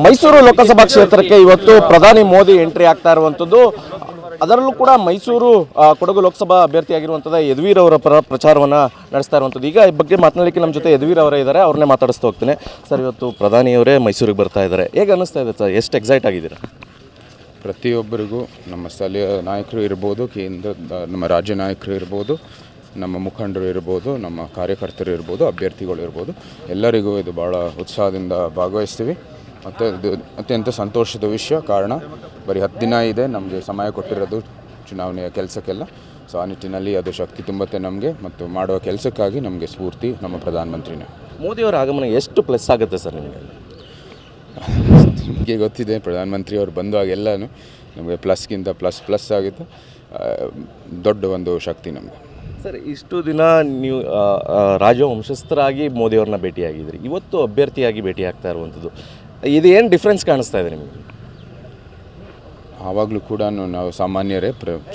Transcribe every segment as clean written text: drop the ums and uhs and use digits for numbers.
ಮೈಸೂರು ಲೋಕಸಭಾ ಕ್ಷೇತ್ರಕ್ಕೆ ಇವತ್ತು ಪ್ರಧಾನಿ ಮೋದಿ ಎಂಟ್ರಿ ಆಗ್ತಾ ಇರುವಂಥದ್ದು. ಅದರಲ್ಲೂ ಕೂಡ ಮೈಸೂರು ಕೊಡಗು ಲೋಕಸಭಾ ಅಭ್ಯರ್ಥಿಯಾಗಿರುವಂಥದ್ದು ಯದುವೀರ್ ಅವರ ಪರ ಪ್ರಚಾರವನ್ನು ನಡೆಸ್ತಾ ಇರುವಂಥದ್ದು. ಈಗ ಈ ಬಗ್ಗೆ ಮಾತನಾಡಲಿಕ್ಕೆ ನಮ್ಮ ಜೊತೆ ಯದುವೀರ್ ಅವರೇ ಇದ್ದಾರೆ, ಅವ್ರನ್ನೇ ಮಾತಾಡಿಸ್ತಾ ಹೋಗ್ತೀನಿ. ಸರ್, ಇವತ್ತು ಪ್ರಧಾನಿಯವರೇ ಮೈಸೂರಿಗೆ ಬರ್ತಾ ಇದ್ದಾರೆ, ಹೇಗೆ ಅನ್ನಿಸ್ತಾ ಇದೆ ಸರ್? ಎಷ್ಟು ಎಕ್ಸೈಟ್ ಆಗಿದ್ದೀರಾ? ಪ್ರತಿಯೊಬ್ಬರಿಗೂ ನಮ್ಮ ಸ್ಥಳೀಯ ನಾಯಕರು ಇರ್ಬೋದು, ನಮ್ಮ ರಾಜ್ಯ ನಾಯಕರು ಇರ್ಬೋದು, ನಮ್ಮ ಮುಖಂಡರು ಇರ್ಬೋದು, ನಮ್ಮ ಕಾರ್ಯಕರ್ತರು ಇರ್ಬೋದು, ಅಭ್ಯರ್ಥಿಗಳು ಇರ್ಬೋದು, ಎಲ್ಲರಿಗೂ ಇದು ಭಾಳ ಉತ್ಸಾಹದಿಂದ ಭಾಗವಹಿಸ್ತೀವಿ. ಮತ್ತು ಇದು ಅತ್ಯಂತ ಸಂತೋಷದ ವಿಷಯ. ಕಾರಣ ಬರೀ 10 ದಿನ ಇದೆ ನಮಗೆ ಸಮಯ ಕೊಟ್ಟಿರೋದು ಚುನಾವಣೆಯ ಕೆಲಸಕ್ಕೆಲ್ಲ. ಸೊ ಆ ನಿಟ್ಟಿನಲ್ಲಿ ಅದು ಶಕ್ತಿ ತುಂಬುತ್ತೆ ನಮಗೆ, ಮತ್ತು ಮಾಡುವ ಕೆಲಸಕ್ಕಾಗಿ ನಮಗೆ ಸ್ಫೂರ್ತಿ ನಮ್ಮ ಪ್ರಧಾನಮಂತ್ರಿನೇ. ಮೋದಿಯವರ ಆಗಮನ ಎಷ್ಟು ಪ್ಲಸ್ ಆಗುತ್ತೆ ಸರ್ ನಿಮಗೆ? ನಿಮಗೆ ಗೊತ್ತಿದೆ, ಪ್ರಧಾನಮಂತ್ರಿಯವರು ಬಂದಾಗ ಎಲ್ಲನೂ ನಮಗೆ ಪ್ಲಸ್ಗಿಂತ ಪ್ಲಸ್ ಆಗುತ್ತೆ. ದೊಡ್ಡ ಒಂದು ಶಕ್ತಿ ನಮಗೆ. ಸರ್, ಇಷ್ಟು ದಿನ ನೀವು ರಾಜವಂಶಸ್ಥರಾಗಿ ಮೋದಿಯವ್ರನ್ನ ಭೇಟಿಯಾಗಿದ್ರಿ, ಇವತ್ತು ಅಭ್ಯರ್ಥಿಯಾಗಿ ಭೇಟಿ ಆಗ್ತಾ ಇರುವಂಥದ್ದು, ಇದು ಏನು ಡಿಫ್ರೆನ್ಸ್ ಕಾಣಿಸ್ತಾ ಇದೆ ನಿಮಗೆ? ಆವಾಗಲೂ ಕೂಡ ನಾವು ಸಾಮಾನ್ಯರೇ,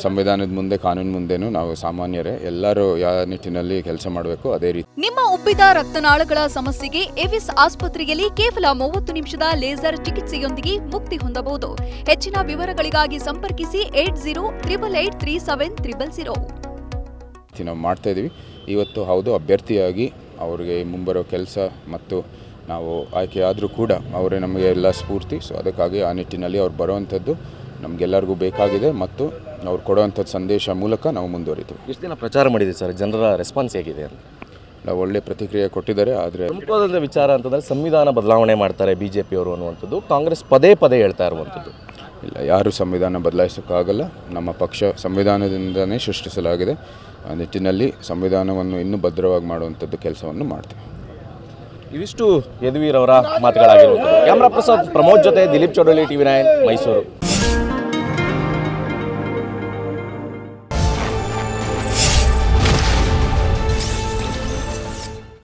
ಸಂವಿಧಾನದ ಮುಂದೆ ಕಾನೂನು ಮುಂದೆನೂ ನಾವು ಸಾಮಾನ್ಯರೇ. ಎಲ್ಲರೂ ಯಾವ ನಿಟ್ಟಿನಲ್ಲಿ ಕೆಲಸ ಮಾಡಬೇಕು ಅದೇ ರೀತಿ. ನಿಮ್ಮ ಉಬ್ಬಿದ ರಕ್ತನಾಳಗಳ ಸಮಸ್ಯೆಗೆ ಎವಿಸ್ ಆಸ್ಪತ್ರೆಯಲ್ಲಿ ಕೇವಲ 30 ನಿಮಿಷದ ಲೇಸರ್ ಚಿಕಿತ್ಸೆಯೊಂದಿಗೆ ಮುಕ್ತಿ ಹೊಂದಬಹುದು. ಹೆಚ್ಚಿನ ವಿವರಗಳಿಗಾಗಿ ಸಂಪರ್ಕಿಸಿ 8088837300. ನಾವು ಮಾಡ್ತಾ ಇದ್ದೀವಿ. ಇವತ್ತು ಹೌದು, ಅಭ್ಯರ್ಥಿಯಾಗಿ ಅವರಿಗೆ ಮುಂಬರೋ ಕೆಲಸ ಮತ್ತು ನಾವು ಆಯ್ಕೆಯಾದರೂ ಕೂಡ ಅವರೇ ನಮಗೆ ಎಲ್ಲ ಸ್ಫೂರ್ತಿ. ಸೊ ಅದಕ್ಕಾಗಿ ಆ ನಿಟ್ಟಿನಲ್ಲಿ ಅವ್ರು ಬರುವಂಥದ್ದು ನಮಗೆಲ್ಲರಿಗೂ ಬೇಕಾಗಿದೆ, ಮತ್ತು ಅವ್ರು ಕೊಡುವಂಥದ್ದು ಸಂದೇಶ ಮೂಲಕ ನಾವು ಮುಂದುವರಿತೀವಿ. ಇಷ್ಟು ದಿನ ಪ್ರಚಾರ ಮಾಡಿದ್ದೀವಿ ಸರ್, ಜನರ ರೆಸ್ಪಾನ್ಸ್ ಹೇಗಿದೆ ಅಂತ? ನಾವು ಒಳ್ಳೆ ಪ್ರತಿಕ್ರಿಯೆ ಕೊಟ್ಟಿದ್ದಾರೆ. ಆದರೆ ಪ್ರಮುಖವಾದ ವಿಚಾರ ಅಂತಂದರೆ ಸಂವಿಧಾನ ಬದಲಾವಣೆ ಮಾಡ್ತಾರೆ BJP ಅವರು ಅನ್ನುವಂಥದ್ದು ಕಾಂಗ್ರೆಸ್ ಪದೇ ಹೇಳ್ತಾ ಇರುವಂಥದ್ದು. ಇಲ್ಲ, ಯಾರೂ ಸಂವಿಧಾನ ಬದಲಾಯಿಸೋಕ್ಕಾಗಲ್ಲ. ನಮ್ಮ ಪಕ್ಷ ಸಂವಿಧಾನದಿಂದನೇ ಸೃಷ್ಟಿಸಲಾಗಿದೆ. ಆ ನಿಟ್ಟಿನಲ್ಲಿ ಸಂವಿಧಾನವನ್ನು ಇನ್ನೂ ಭದ್ರವಾಗಿ ಮಾಡುವಂಥದ್ದು ಕೆಲಸವನ್ನು ಮಾಡ್ತೀವಿ. ಇವಿಷ್ಟು ಯದುವೀರ್ ಅವರ ಮಾತುಗಳಾಗಿರುವಂಥದ್ದು. ಕ್ಯಾಮ್ರಾ ಪ್ರಸಾದ್ ಪ್ರಮೋದ್ ಜೊತೆ ದಿಲೀಪ್ ಚೌಡಳ್ಳಿ, TV9 ಮೈಸೂರು.